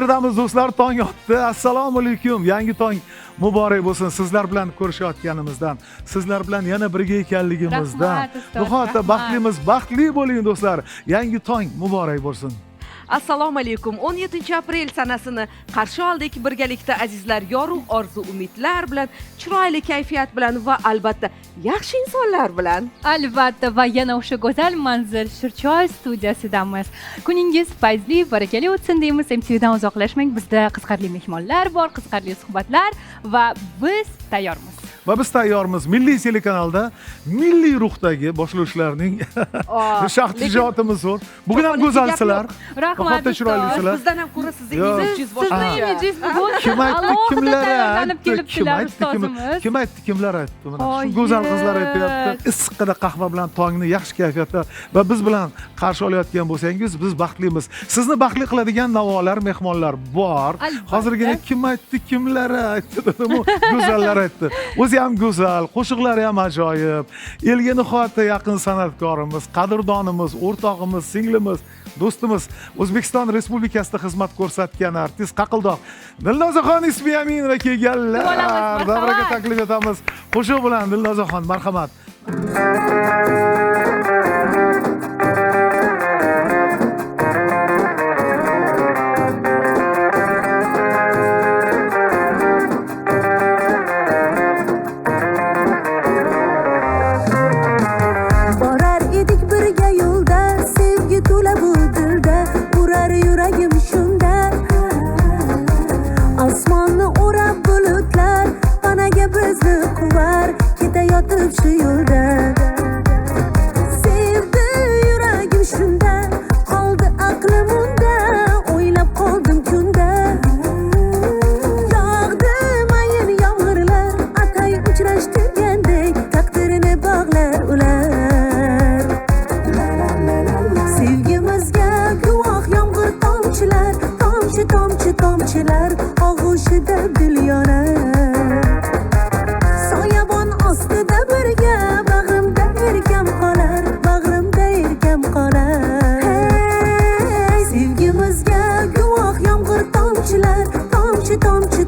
etamiz do'stlar, tong otdi. Assalomu alaykum. Yangi tong muborak bo'lsin. Sizlar bilan ko'rishayotganimizdan, sizlar bilan yana birga ekanligimizdan nihoyatda baxtli bo'ling do'stlar. Yangi tong muborak bo'lsin. Assalomu alaykum. 17-aprel sanasini qarshi oldik. Birgalikda azizlar, yorug' orzu umidlar bilan, chiroyli kayfiyat bilan va albatta yaxshi insonlar bilan. Albatta va yana o'sha go'zal manzil Shirchoy studiyasidamiz. Kuningiz fayzli, barakali o'tsin deymiz. MTVdan uzoqlashmang. Bizda qiziqarli mehmonlar bor, qiziqarli suhbatlar va biz tayyormiz. Va biz tayyormiz. Milliy telekanalda milliy ruhdagi boshlovchilarning shaxtijotimiz zo'r. Bugun ham go'zalsizlar. Rahmat. Chiroylisizlar. Bizdan ham ko'ra sizning imingiz boshqacha. Kim aytdi, kimlar aytdi? ustozimiz. Kim aytdi, kimlar aytdi? Mana shu go'zal qizlar aytayapti. Issiqqina qahva bilan tongni yaxshi kayfiyatda va biz bilan qarshi olayotgan bo'lsangiz, biz baxtlimiz. Sizni baxtli qiladigan navolar, mehmonlar bor. Hozirgina kim aytdi, kimlar aytdi dedim, go'zallar aytdi. O'zi ham go'zal, qo'shiqlari ham ajoyib. Elga nihoyatda yaqin san'atkorimiz, qadrdonimiz, o'rtog'imiz, singlimiz, do'stimiz, O'zbekiston Respublikasida xizmat ko'rsatgan artist Qaqildoq Dilnozaxon Ismiyaminova kelganlar. Davraga taklif etamiz. Qo'shiq bilan Dilnozaxon, marhamat. Shu yo'lda sevdi yuragim shunda, qoldi aqlim unda, o'ylab qoldim kunda. Yog'di mayin yomg'irlar, atay uchrashtirgandek taqdirini bog'lar ular. Sevgimizga guvoh yomg'ir tomchilar, tomchi tomchi tomchilar og'ushida dil yonar.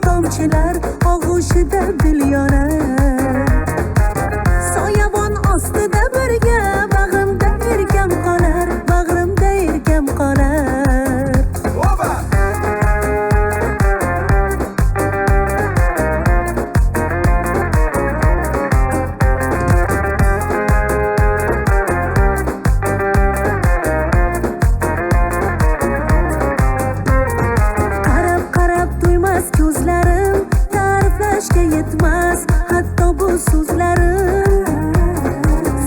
Tomchilar og'ushida dil yonar. Soyabon ostida birga, bag'rimda erkam qolar, bag'rimda erkam qolar. Qarab qarab to'ymas ko'zlarim, yetmas hatto bu so'zlarim.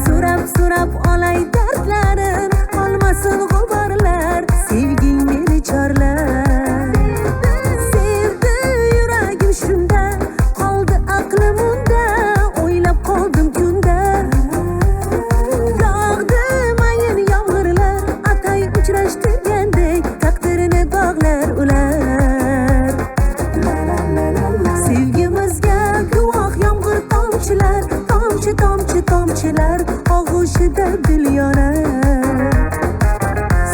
So'rab olay dardlarin, olmasin g'uborlar, sevging meni chorlar. Sevdi yuragim shunda, qoldi aqlim unda, o'ylab qoldim kunda. Yog'di mayin yomg'irlar, atay uchrashtirgandek taqdirini bog'lar ular. Tomchilar og'ushida dil yonar.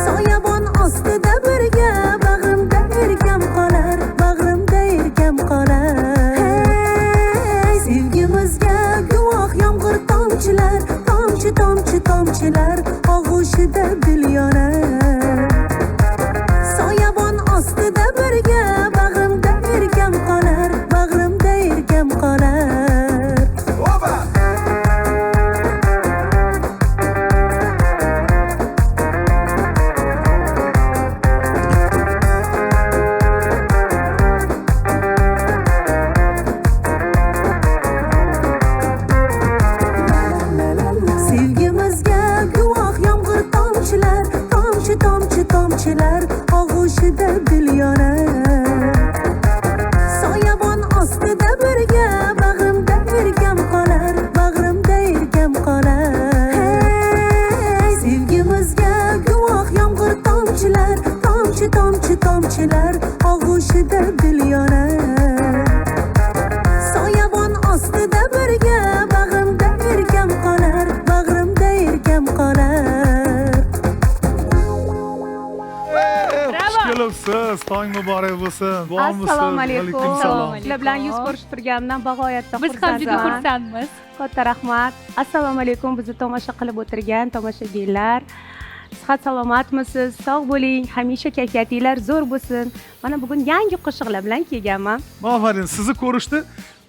Soyabon ostida birga, bag'rimda erkam qolar, bag'rimda erkam qolar. Sevgimizga guvoh yomg'ir tomchilar, tomchi tomchi tomchilar og'ushida dil yonar. Soyabon ostida birga, bag'rimda erkam qolar, bag'rimda erkam qolar. Tomchilar og'ushida dil yonar. Soyabon ostida birga, bag'rimda erkam qolar, bag'rimda erkam qolar. Sevgimizga guvoh yomg'ir tomchilar, tomchi tomchi tomchilar og'ushida dil yonar. Soyabon ostida birga, bag'rimda erkam qolar, bag'rimda erkam qolar. Kelibsiz, tong muborak bo'lsin. Bormisiz? Assalomu alaykum. Assalom. Sizlar bilan yuz ko'rishib turganimdan bag'oyatda Biz ham juda xursandman. xursandmiz. Katta rahmat. Assalomu alaykum bizni tomosha qilib o'tirgan tomoshabinlar. Sihat salomatmisiz? Sog' bo'ling. Hamisha kayfiyatinglar zo'r bo'lsin. Mana bugun yangi qo'shiqlar bilan kelganman. Afarin, sizni ko'rishdi.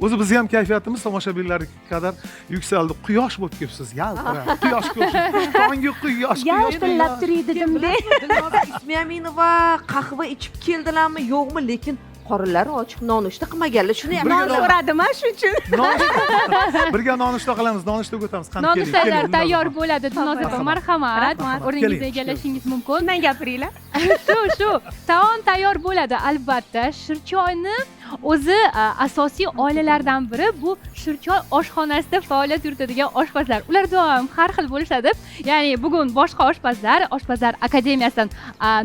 O'zi bizni ham kayfiyatimiz tomoshabinlarga qadar yuksaldi. Quyosh bo'lib kelibsiz. Yaltirab. Quyoshga o'xshaysiz. Tongi quyosh. Yaltillab turiydi dimda. Dilnoza Ismiyaminova qahva ichib keldilarmi, yo'qmi, lekin qorinlari ochiq nonushta qilmaganlar. Shuni ham Non so'radim-a shu uchun. Birga nonushta qilamiz, nonushtaga o'tamiz. Qani keling. Nonushtalar tayyor bo'ladi. Dilnoza opa, marhamat. Rahmat. O'rningizni Keling. egallashingiz mumkin. Bundan gapiringlar. Shu. Taom tayyor bo'ladi albatta. Shirchoyni o'zi asosiy oilalardan biri bu Shirchoy oshxonasida faoliyat yuritadigan oshpazlar. Ular doim har xil bo'lishadi. Ya'ni bugun boshqa Oshpazlar akademiyasidan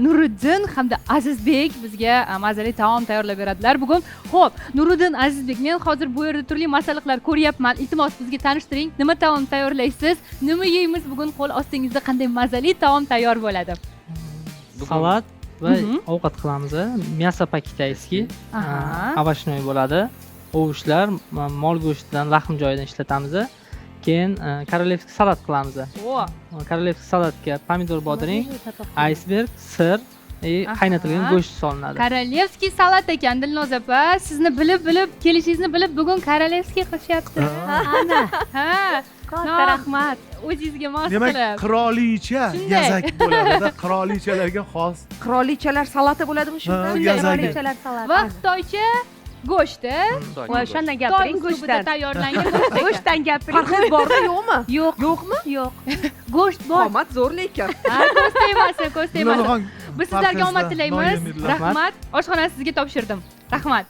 Nuriddin hamda Azizbek bizga mazali taom tayyorlab beradilar. Bugun xo'p, Nuriddin, Azizbek, men hozir bu yerda turli masalliqlar ko'ryapman. Iltimos bizga tanishtiring. Nima taom tayyorlaysiz? Nima yeymiz bugun? Qo'l ostingizda qanday mazali taom tayyor bo'ladi? Salat va ovqat qilamiz. Мясо по-kitayski, овощной bo'ladi. Ovushlar mol go'shtidan lahm joyidan ishlatamiz. Keyin korolevskiy salat qilamiz. Korolevskiy salatga pomidor bodring, iceberg, sir qaynatilgan go'sht solinadi. Korolevskiy salat ekan Dilnoza opa. Sizni bilib kelishingizni bilib bugun korolevskiy qilishyapti. Ana. Ha. Katta rahmat. O'zingizga mos Demak, qilib. qirolicha Shunday. yazak bo'ladi. Qirolichalarga xos. qirolichalar salati bo'ladimi shunda? Ha, yazagi. Qirolichalar salati. Va xitoycha go'shti. Voy, o'shandan Xitoy gapiring uslubida go'shtdan. tayyorlangan go'sht ekan. Go'shtdan gapiring. Parhez bormi, yo'qmi? Yo'qmi? Yo'q. Go'sht bor. Qomat zo'r lekin. Ha, ko'z tegmasin. Dilnozaxon, Biz sizlarga omad parhezda tilaymiz. noyemidlar. Rahmat. Oshxonani sizga topshirdim. Rahmat.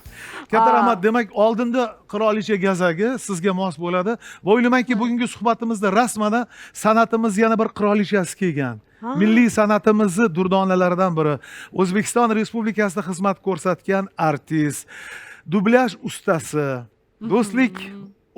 Katta rahmat. Demak, oldinda qirolicha gazagi sizga mos bo'ladi. Va o'ylaymanki, bugungi suhbatimizda rasman san'atimiz yana bir qirolichasi kelgan. Milliy san'atimizni durdonalaridan biri. O'zbekiston Respublikasida xizmat ko'rsatgan artist, dublyaj ustasi, do'stlik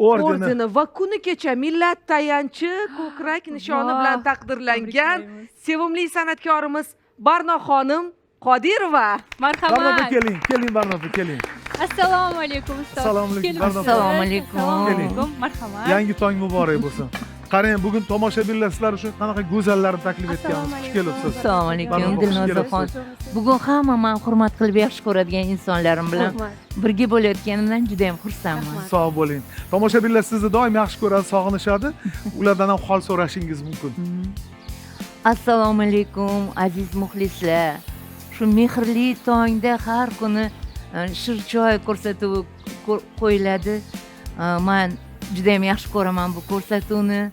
ordeni. Ordeni va kuni kecha millat tayanchi ko'krak nishoni bilan taqdirlangan sevimli san'atkorimiz Barnoxonim Qodirova. Barnoba Marhamat. keling Barnoba keling. Assalomu alaykum ustoz. Assalomu alaykum, Kelibsiz. Barnoba. Assalomu alaykum. Assalomu Keling. alaykum. Marhamat. Yangi tong muborak bo'lsin. Qarang, bugun tomoshabinlar sizlar uchun qanaqa go'zallarni taklif etganmiz. Xush kelibsiz. Assalomu alaykum Barnoba, Dilnozaxon. Bugun hamma men hurmat qilib yaxshi ko'radigan insonlarim bilan birga bo'layotganimdan juda ham xursandman. Sog' bo'ling. Tomoshabinlar sizni doim yaxshi ko'radi, sog'inishadi. Ulardan ham hol so'rashingiz mumkin. Assalomu alaykum aziz muxlislar. Shu mehrli tongda har kuni shirchoy ko'rsatuvi qo'yiladi. Men juda ham yaxshi ko'raman bu ko'rsatuvni.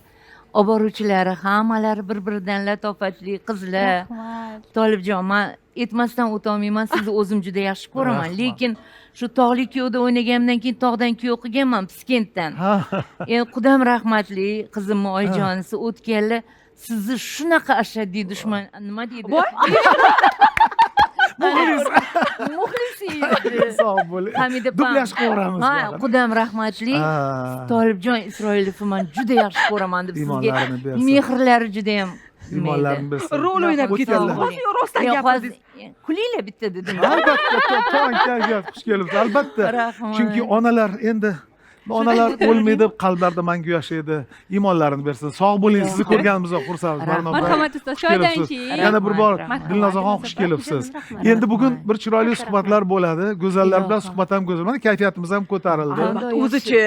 Olib boruvchilari hammalari bir-biridan latofatli qizlar. Rahmat. Tolibjon, men aytmasdan o'tolmayman, sizni o'zim juda yaxshi ko'raman, Rahmat. lekin shu tog'li kuyovda o'ynaganimdan keyin tog'dan kuyov qilganman Piskentdan. Ha. Endi qudam rahmatli qizimni oyijonisi o'tganlar sizni shunaqa ashaddiy dushman nima deydi? Muxlis. Sog' bo'ling. Hamida Dublyaj qilamiz. Ha, qudam rahmatli. Tolibjon Isroilovni men juda yaxshi ko'raman deb sizga Iymonlarini bersin. mehrlari juda ham Iymonlarini bersin. Rol o'ynab O'tganlar. ketadi. Hozir rostdan Yo'q, gapirdingiz. kulinglar bitta dedim. Albatta, tong kayfiyat xush kelibsiz. Albatta. Rahmat. Chunki onalar endi onalar o'lmaydi, qalblarda mangu yashaydi. Iymonlarini bersin. Sog' bo'ling. Sizni ko'rganimizdan xursandmiz. Barnoba. Marhamat ustoz. Xush kelibsiz. Choydan Yana bir bor Marhamat. Dilnozaxon xush kelibsiz. Endi bugun bir chiroyli suhbatlar bo'ladi. Go'zallar bilan suhbat ham go'zal. Mana kayfiyatimiz ham ko'tarildi. Albatta, o'zichi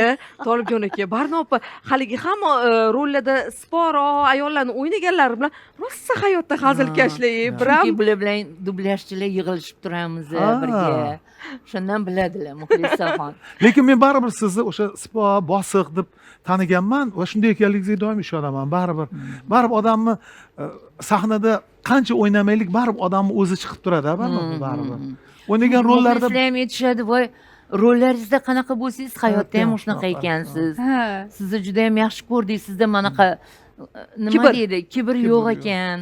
Tolibjon aka, Barnoba haligi hamma rollarda sporo ayollarni o'ynaganlar bilan rosa hayotda hazilkashlik, bir ham Chunki bular bilan dublyajchilar yig'ilishib turamiz birga. Shundan biladilar muxlisaxon. Lekin men baribir sizni o'sha spo, bosiq deb taniganman va shunday ekanligingizga doim ishonaman. Baribir odamni sahnada qancha o'ynamaylik, baribir odamni o'zi chiqib turadi, baribir. O'ynagan rollarda Muxlislar ham aytishadi, voy rollaringizda qanaqa bo'lsangiz, hayotda ham shunaqa ekansiz. Ha. Sizni juda ham yaxshi ko'rdik, sizda manaqa nima Kibr. deydi? Kibr yo'q ekan.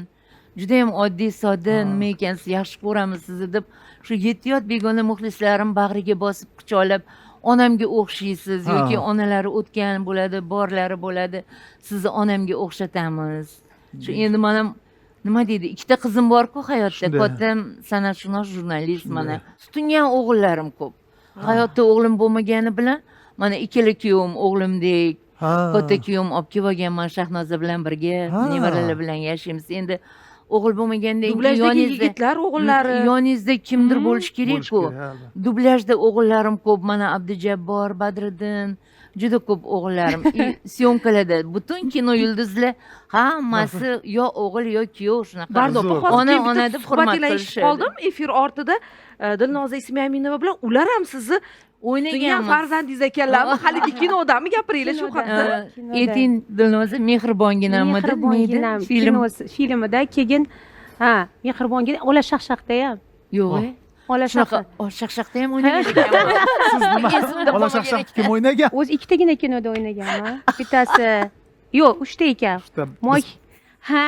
Juda ham oddiy sodda nima ekansiz, yaxshi ko'ramiz sizni deb shu yettiyot begona muxlislarim bag'riga bosib quchoqlab onamga o'xshaysiz yoki onalari o'tgan bo'ladi, borlari bo'ladi. Sizni onamga o'xshatamiz. Shu endi mana nima deydi, ikkita qizim bor-ku hayotda. Shunday. Katam san'atshunos, jurnalist mana. Tutingan o'g'illarim ko'p. Hayotda o'g'lim bo'lmagani bilan mana ikkala kuyovim o'g'limdek, Ha. katta kuyovim olib kelib olganman Shahnoza bilan birga, Ha. nevaralar bilan yashaymiz. Endi o'g'il bo'lmagandan keyin Dublajdagi yigitlar, o'g'illari. yoningizda kimdir bo'lishi Bo'lishi kerak-ku. kerak, albatta. Dublajda o'g'illarim ko'p, mana Abdujabbor, Badriddin, juda ko'p o'g'illarim. Syomkalarda butun kino yulduzlar hammasi yo o'g'il yo kuyov shunaqa. Bardopa Zo'r. hozir Ona bitta ona deb hurmat suhbatinglarni eshitib qilishadi. qoldim efir ortida Dilnoza Ismoilova bilan ular ham sizni tutingan O'ynaganmiz. farzandingiz ekanlarmi? Haligi kinodami gapiringlar shu Kinoda. haqda? Kinoda. Dilnoza mehribonginammi deb Mehribonginam film filmida keyin ha mehribonginam Ola shaqshaqda ham yo'q. Ola Shunaqa shaqshaq shaqshaqda ham o'ynagan ekanman. Siz nima? Esimda Ola qolmagan shaqshaq ekan. kim o'ynagan? o'zi ikkitagina kinoda o'ynaganman bittasi yo'q 3 ta ekan Uchta. moy ha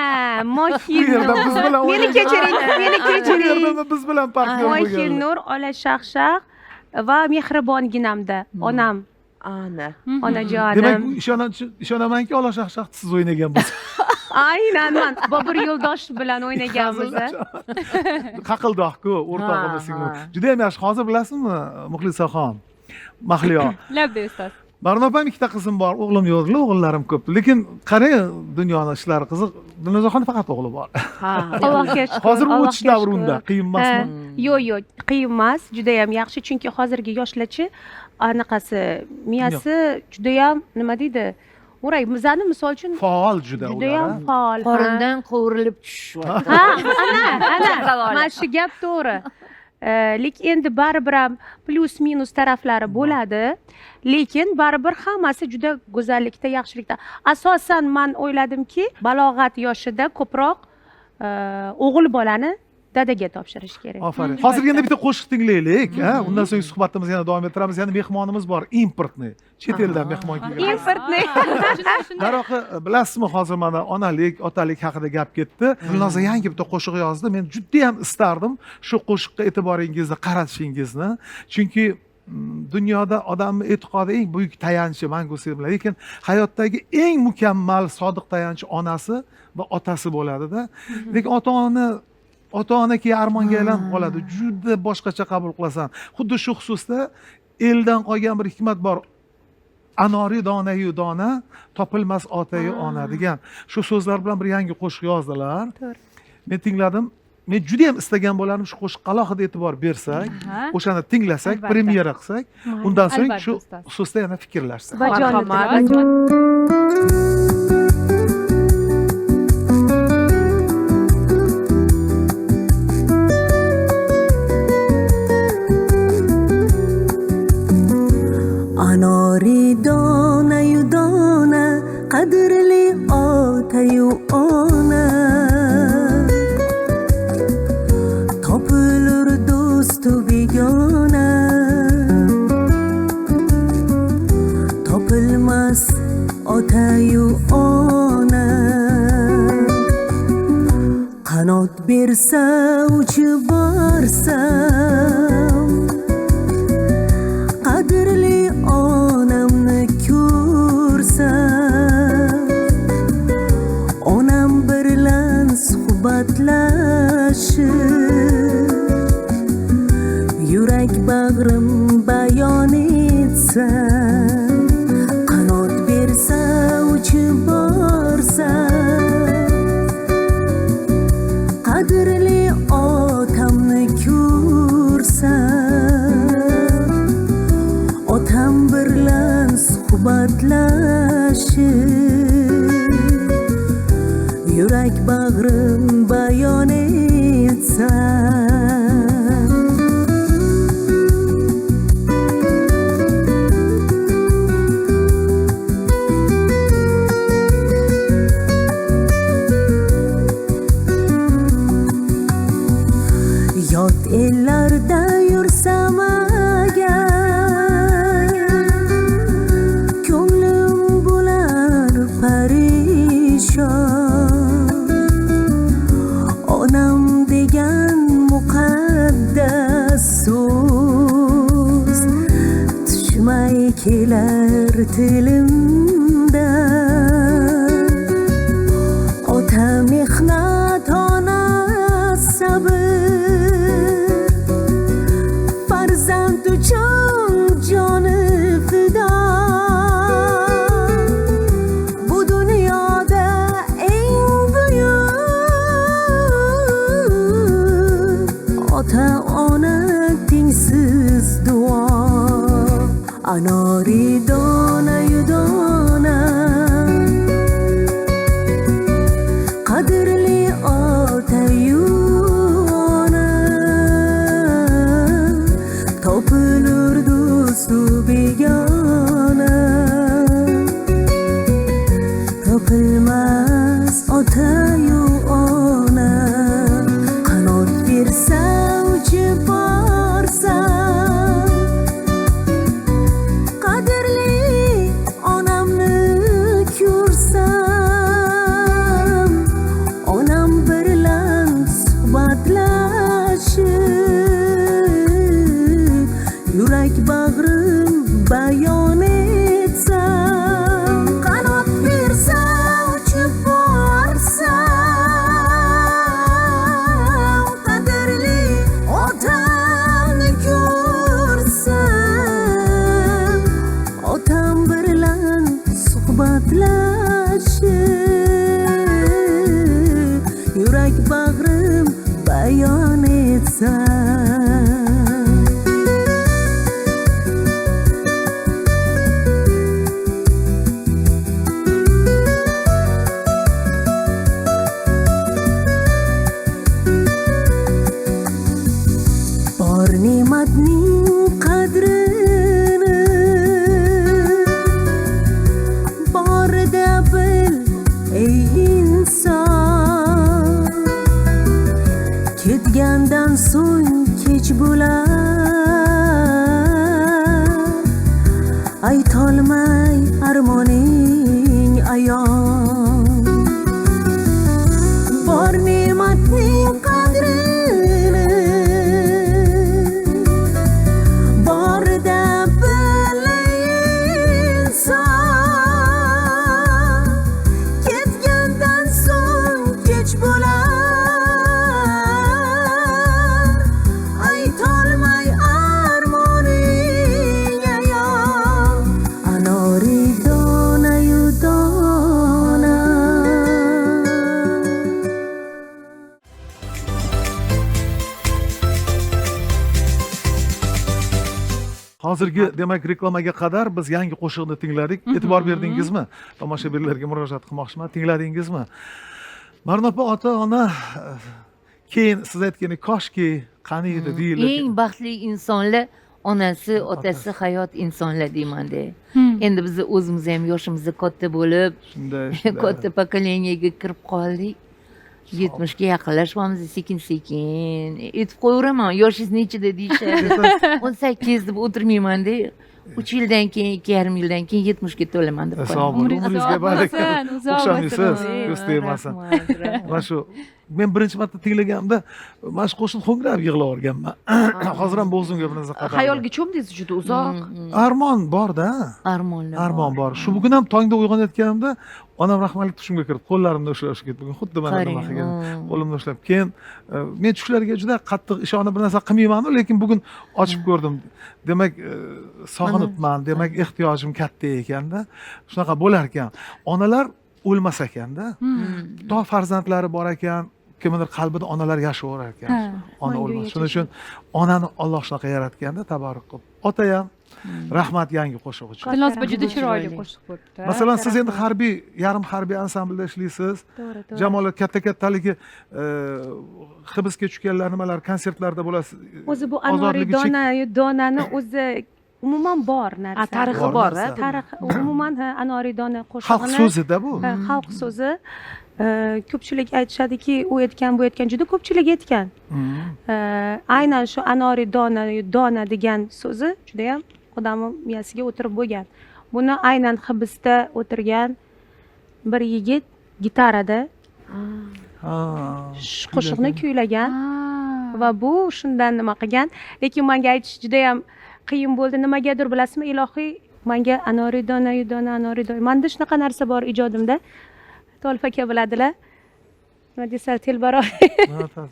Bu yerda biz bilan meni o'ynagan. kechiring meni Bu kechiring yerda biz bilan partnyor moyxil bo'lgan. nur Ola shaqshaq va mehribonginamda onam Ana. Demak, onajonim ishonamanki Ola shaqshaq siz o'ynagan bo'lsiz. aynan man Bobur Yo'ldosh bilan o'ynaganmiz Qaqildoq-ku, o'rtog'imiz singlim. Ha. Juda ham yaxshi. Hozir bilasizmi, Muxlisaxon, Mahliyo. Labda ustoz. Barnopam ikkita qizim bor, o'g'lim yo'q, o'g'illarim ko'p. Lekin qarang, dunyoni ishlari qiziq. Dilnozaxon faqat o'g'li bor. Ha. Allohga shukr Hozir u Allohga o'tish davrida shukr. qiyin emasmi? Yo'q qiyin emas judayam yaxshi chunki hozirgi yoshlarchi anaqasi miyasi judayam nima deydi o'ray bizani misol uchun Faol juda judayam ular. faol ha. Qorindan qovurilib tushishyapti. ha ana mana shu gap to'g'ri lekin endi baribir ham plyus minus taraflari bo'ladi lekin baribir hammasi juda go'zallikda yaxshilikda asosan man o'yladimki balog'at yoshida ko'proq o'g'il bolani dadaga topshirish kerak Afarin. Hozir yana bitta qo'shiq tinglaylik, ha? Undan so'ng suhbatimizni yana davom ettiramiz. Yana mehmonimiz bor, importni. Chet eldan mehmon kelgan. importni Darvoqe, bilasizmi, hozir mana onalik, otalik haqida gap ketdi. Dilnoza yangi bitta qo'shiq yozdi. Men juda ham istardim shu qo'shiqqa e'tiboringizni qaratishingizni. Chunki dunyoda odamning e'tiqodi eng buyuk tayanchi mangu sevimli. Lekin hayotdagi eng mukammal sodiq tayanchi onasi va otasi bo'ladi-da. Lekin ota-ona keyin armonga aylanib qoladi. Juda boshqacha qabul qilasan. Xuddi shu xususda eldan qolgan bir hikmat bor. Anori donayu dona, topilmas otayu ona degan shu so'zlar bilan bir yangi qo'shiq yozdilar. Men tingladim. Men juda ham istagan bo'lardim shu qo'shiqqa alohida e'tibor bersak, o'shani tinglasak, Albatta. premyera qilsak, undan so'ng Albatta, shu ustoz. xususda yana fikrlashsak. Marhamat. anori donayu dona qadrli otayu ona topilur do'stu begona topilmas otayu ona qanot bersa uchib borsam qadrli onamni ko'rsam onam bilan suhbatlashib yurak bag'rim bayon etsam qanot bersa uchib borsam qadrli otamni ko'rsam otam bilan suhbatlashib yurak bag'rim bayon etsam yot ellarda yursam agar ko'nglim bo'lar parishon onam degan muqaddas so'z tushmay kelar tilimdan ota mehnat ey inson ketgandan so'ng kech bo'lar aytolmay armoning ayon bor ne'matning qadrini borida bil inson ketgandan so'ng kech bo'lar aytolmay armoning ayon anori donayu dona hozirgi demak reklamaga qadar biz yangi qo'shiqni tingladik. E'tibor berdingizmi? Tomoshabinlarga murojaat qilmoqchiman. Tingladingizmi? Marnopa ota-ona keyin siz aytgandek koshki qani edi deyiladi. eng baxtli insonlar onasi otasi hayot insonlar deymanda. Endi biz o'zimiz ham yoshimizda katta bo'lib Shunday. katta pokoleniyaga kirib qoldik. 70 ga yaqinlashyapmiz sekin sekin. Aytib qo'yaveraman, yoshingiz nechida deyishadi. 18 deb o'tirmaymanda. 3 yildan keyin, 2,5 yildan keyin 70 ga to'laman deb Sog' qo'yaman. bo'ling, umringizga baraka. uzoq O'xshamaysiz, bo'lsin. ko'z tegmasin. Rahmat. Mana shu men birinchi marta tinglaganimda mana shu qo'shiqni ho'ngrab yig'lab yuborganman. Hozir ham bo'g'zimga bir narsa qadam. Xayolga cho'mdingiz juda uzoq. Armon bor-da. Armonlar. Armon bor. Shu bugun ham tongda uyg'onayotganimda onam rahmatli tushimga kirib qo'llarimni ushlab ketdi. Bugun xuddi mana nima qilgan. Qo'limni ushlab. Keyin men tushlarga juda qattiq ishonib bir narsa qilmayman, lekin bugun ochib ko'rdim. Demak, sog'inibman, demak ehtiyojim katta ekanda. Shunaqa bo'lar ekan. Onalar o'lmas ekanda. To farzandlari bor ekan, kimdir qalbida onalar yashayver ekan. Ona o'lmas. Shuning uchun onani Alloh shunaqa yaratganda, tabarruk qilib. Ota ham rahmat yangi qo'shiq uchun. Dilnoz opa juda chiroyli qo'shiq bo'libdi. Masalan, siz endi harbiy, yarim harbiy ansamblda ishlaysiz. To'g'ri. Jamoalar katta-kattaligi hibsga tushganlar nimalar konsertlarda bo'lasiz. O'zi bu anori donani o'zi umuman bor narsa. Tarixi Bor bor, narsa. Tarix umuman anori dona Xalq qo'shig'ini so'zida bu. xalq so'zi ko'pchilik aytishadiki u aytgan bu aytgan juda ko'pchilik aytgan. Aynan shu anori dona degan so'zi juda ham odamni miyasiga o'tirib bo'lgan. Buni aynan hibsda o'tirgan bir yigit gitarada qo'shiqni kuylagan va bu shundan nima qilgan. Lekin menga aytish juda ham qiyin bo'ldi. Nimagadir bilasizmi, ilohiy menga anori dona. Menda shunaqa narsa bor ijodimda. Tolif aka biladilar. Nima desa telbaroq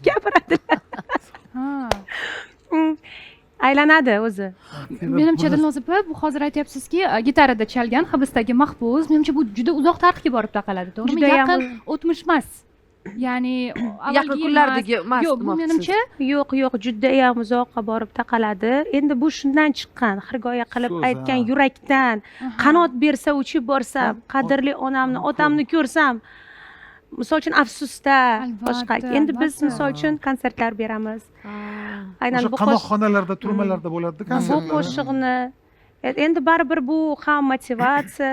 gapiradilar. Aylanadi o'zi. Menimcha Dilnoz opa, bu hozir aytyapsizki, gitarada chalgan hibsdagi mahbus, menimcha bu juda uzoq tarixga borib taqaladi, to'g'rimi? Judayam Yaqin o'tmish emas. Ya'ni Yaqin kunlardagi emas. Yo'q, bu menimcha Yo'q, judayam uzoqqa borib taqaladi. Endi bu shundan chiqqan, xirgoya qilib So'z, aytgan ha. yurakdan. Qanot bersa uchib borsam, qadrli onamni, otamni ko'rsam, misol uchun afsusda boshqa. Albatta, Endi biz albatta. misol uchun konsertlar beramiz. Aynan O'sha bu qamoqxonalarda, turmalarda bo'ladi bu konsertlar. qo'shiqni endi baribir bu ham motivatsiya,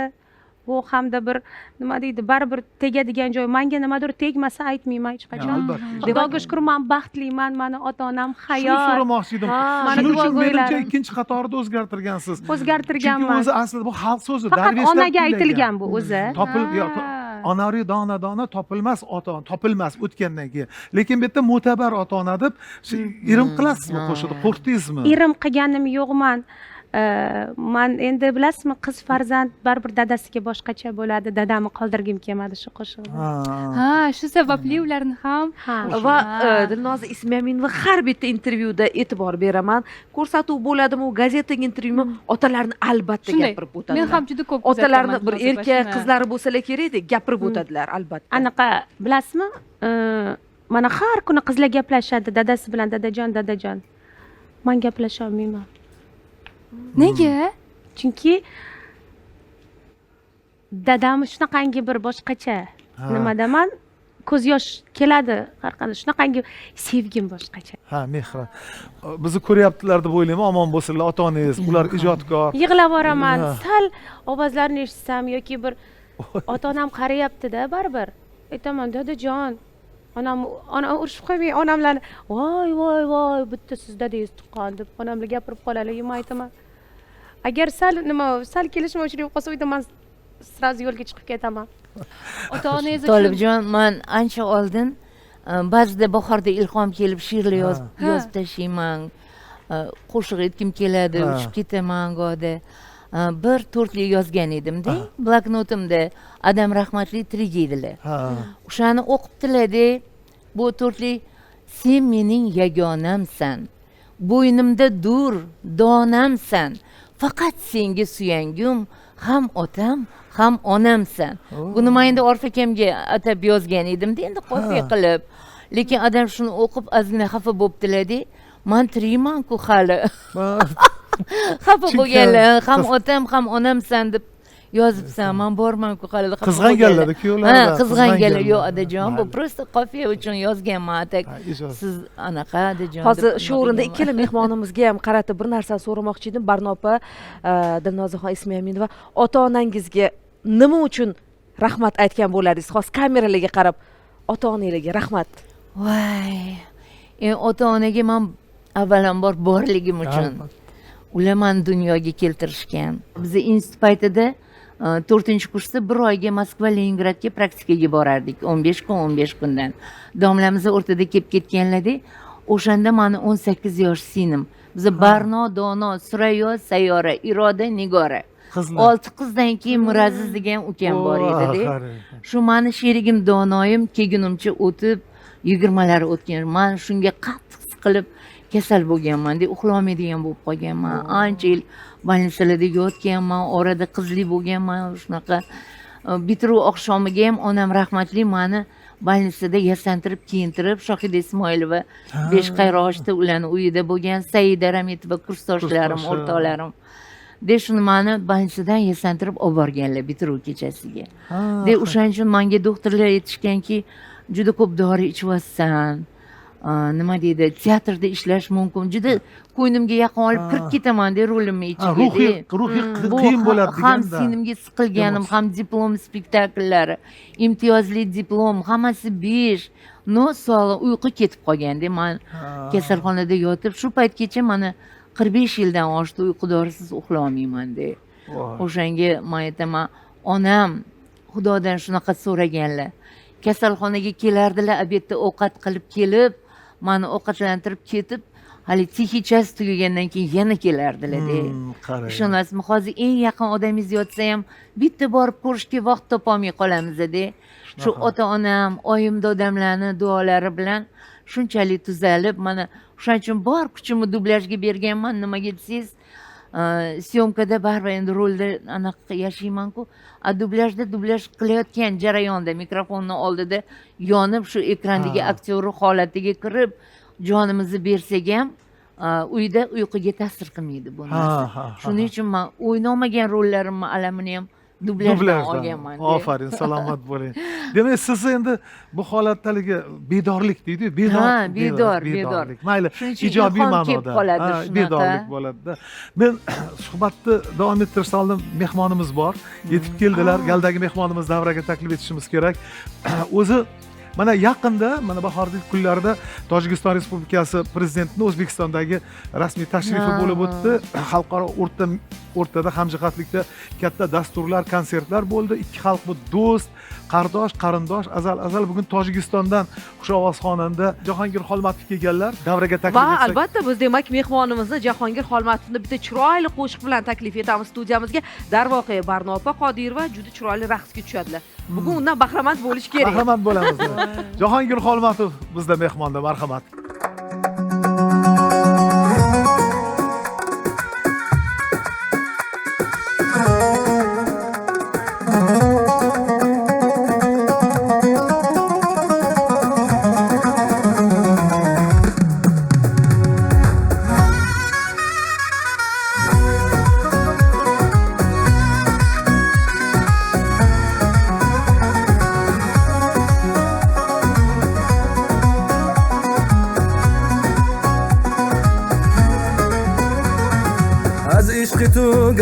bu hamda bir nima deydi, baribir tegadigan joy. Menga nimadir tegmasa aytmayman hech qachon. Albatta. Xudoga shukur, men baxtliman, mani ota-onam Shuni hayot. so'ramoqchi edim. Mana Shuning uchun duogo'ylarim. menimcha ikkinchi qatorida o'zgartirgansiz. Chunki O'zgartirganman. o'zi aslida bu xalq so'zi, Faqat darveshlar onaga kuylagan. aytilgan bu o'zi. Onori dona topilmas ota-ona, topilmas o'tgandan keyin. Lekin bu yerda mo'tabar ota-ona deb irim qilasizmi qo'shida? Qo'rqdingizmi? Irim qilganim yo'qman. Man endi bilasizmi, qiz farzand baribir dadasiga boshqacha bo'ladi. Dadamni qoldirgim kelmadi shu qo'shiqni. Ha, shu sababli ularni ham Va Dilnoza Ismoilova har bitta intervyuda e'tibor beraman. Ko'rsatuv bo'ladimi, gazetaga intervyumi, otalarni albatta shunday. gapirib o'tadilar. Men ham juda ko'p Otalarni bir kuzataman erkak shuni. qizlari bo'lsalar kerakda gapirib o'tadilar albatta. Anaqa bilasizmi? Mana har kuni qizlar gaplashadi dadasi bilan, dadajon. Men gaplasha olmayman. Nega? Chunki dadam shunaqangi bir boshqacha. Nimadaman ko'z yosh keladi har qanday. Shunaqangi sevgim boshqacha. Ha, mehr. Bizni ko'ryaptilar deb o'ylayman, omon bo'lsinlar ota-onangiz, ular ijodkor. Yig'lab boraman. Sal ovozlarini eshitsam yoki bir ota onam qarayapti-da baribir. Aytaman, dadajon, ona urishib qo'ymang, onamlarni voy bitta siz dadangiz tuqqan deb onamlar gapirib qoladi. Men aytaman, agar sal kelishmovchilik qolsa, uyda men sразу yo'lga chiqib ketaman. ota onangiz uchun Tolibjon, men ancha oldin ba'zida bahorda ilhom kelib she'rlar yozib tashlayman. Qo'shiq aytgim keladi, uchib ketaman go'da. Bir to'rtlik yozgan edimda, bloknotimda Adam rahmatli tirik edilar. O'shani o'qibdilar-da. Bu to'rtlik: sen mening yagonamsan, bo'ynimda dur donamsan, faqat senga suyangum ham otam ham onamsan. Buni men endi orfakamga atab yozgan edimda, endi qofiya qilib. Lekin adam shuni o'qib ozgina xafa bo'ptilar-da. Men tirikman-ku hali. Xafa bo'lganlar, ham otam ham onamsan deb yozibsan. Men borman-ku hali. Qizg'anganlar kuyovlar. Qizg'anganlar. Yo'q, adajon, bu prosta qofiya uchun yozganman. Atak siz anaqa adajon. Hozir shu o'rinda ikkala mehmonimizga ham qaratib bir narsa so'ramoqchi edim. Barnopa, Dilnozaxon Ismoilminova, ota-onangizga nima uchun rahmat aytgan bo'lardingiz? Hozir kameralarga qarab ota-onangizga rahmat. Voy. Ota-onaga men avvalambor borligim uchun ular meni dunyoga keltirishgan. Biz institut paytida 4-kursda bir oyga Moskva, Leningradga praktikaga borardik. 15 kundan. Domlamiz o'rtada kelib ketganlar-da. O'shanda meni 18 yosh singlim. Biz Barno, Dono, Surayo, Sayyora, Iroda, Nigora. 6 qizdan keyin Miraziz degan ukam bor edi-da. Shu meni sherigim Donoyim kelgunimcha o'tib 20lar o'tgan. Men shunga qattiq siqilib kasal bo'lganman-da, uxlolmaydigan bo'lib qolganman. Ancha yil больницаlarda yotganman, orada qizli bo'lganman, shunaqa. Bitiruv oqshomiga ham onam rahmatli meni больницада yasantirib, kiyintirib, Shohida Ismoilova 5 ularning uyida bo'lgan, Saida Rametova kursdoshlarim, o'rtoqlarim. Shuni meni больницаdan yasantirib olib borganlar bitiruv kechasiga. O'shaning uchun menga doktorlar aytishganki, juda ko'p dori ichyapsan. Nima deydi, teatrda ishlash mumkin. Juda ko'nglimga yaqin olib kirib ketaman-da rolimni ichiga. Ruhiy qiyin bo'ladi deganda. Ham sinimga siqilganim, ham diplom spektakllari, imtiyozli diplom, hammasi 5. No sog'liq, uyqu ketib qolganda, men kasalxonada yotib, shu paytgacha mana 45 yildan oshdi uyqu dorisiz uxlolmayman-da. O'shanga men aytaman, onam Xudodan shunaqa so'raganlar. Kasalxonaga kelardilar, obedda ovqat qilib kelib, meni ovqatlantirib ketib, hali texnichasi tugagandan keyin yana kelardilar-da. Ishonasizmi, hozir eng yaqin odamingiz yotsa ham bitta borib ko'rishga vaqt topolmay qolamiz-da. Shu ota-onam, oyim dodamlarning duolari bilan shunchalik tuzalib, mana o'shaning uchun bor kuchimni dublyajga berganman. Nimaga desangiz, syomkada baribir endi rolda anaqa yashayman-ku. Dublyaj qilayotgan jarayonda mikrofonning oldida yonib, shu ekrandagi aktyor holatiga kirib, jonimizni bersak ham uyda uyquga ta'sir qilmaydi bu narsa. Shuning uchun men o'ynamagan rollarimni alamini ham dublyajdan olganman. Ofarin, salomat bo'ling. Demak, siz endi bu holatdagi bedorlik deydi-ku, bedorlik. Mayli, ijobiy ma'noda bedorlik bo'ladi-da. Men suhbatni davom ettirishdan oldin mehmonimiz bor. Yetib keldilar. Galdagi mehmonimiz davraga taklif etishimiz kerak. O'zi mana yaqinda, mana bahorlik kunlarda Tojikiston Respublikasi prezidentining O'zbekistondagi rasmiy tashrifi bo'lib o'tdi. Xalqaro o'rtada hamjihatlikda katta dasturlar, konsertlar bo'ldi. Ikki xalq bu do'st, qardosh, qarindosh, azal bugun Tojikistondan xushovoz xonanda Jahongir Xolmatov kelganlar. Davraga taklif etsak. Va albatta biz demak mehmonimizni Jahongir Xolmatovni bitta chiroyli qo'shiq bilan taklif etamiz studiyamizga. Darvoqe Barnopa Qodirova juda chiroyli raqsga tushadilar. Bugun undan bahramand bo'lish kerak. Bahramand bo'lamiz. Jahongir Xolmatov bizda mehmonda, marhamat.